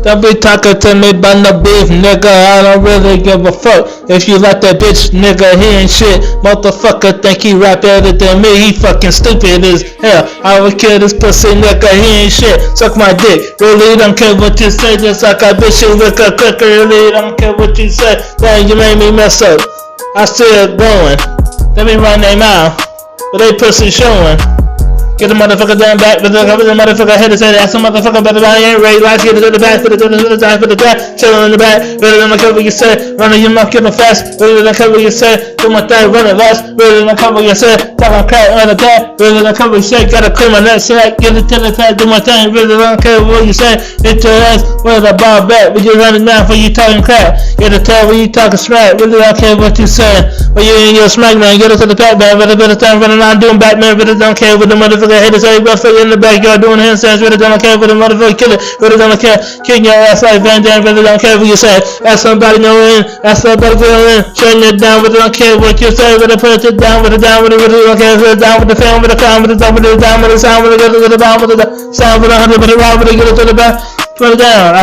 Don't be talking to me about no beef, nigga. I don't really give a fuck. If you like that bitch, nigga, he ain't shit. Motherfucker think he rap better than me. He fucking stupid as hell. I would kill this pussy, nigga. He ain't shit. Suck my dick. Really don't care what you say. Just like I bitch you with a cooker. Really don't care what you say. Damn, you made me mess up. I still going. Let me run their mouth. But they pussy showing. Get the motherfucker down back, but the motherfucker head to say that some motherfucker better I ain't ready. Last get to the back, put it to the side, put the back, chillin' in the back, better than the cover you said, running your mouth, getting fast, better than the cover you said, do my thing, running fast, better than the cover you said, talking crap on the back, better than the cover you said, gotta clear my neck, slack, get it to the back, do my thing, better than the cover you said, hit your ass, where's the ball back, we just running down for you talking crap, get a tell when you talking smack, really don't care what you saying, but you in your smack man, get it to the back man, better time running on doing Batman, better don't care what the motherfucker head to say, in the backyard doing handstands, really don't care for the motherfucker killer, really don't care, kick your ass like Van Damme, really don't care what you say, ask somebody know in, ask somebody go in, shutting it down, really don't care what you say, really put it down, really down, really don't care, really down with the film, with the crime, with the top, with the down, with the sound, with the down, with the sound, with the 100, with the ride, with the get it to the back, put it down,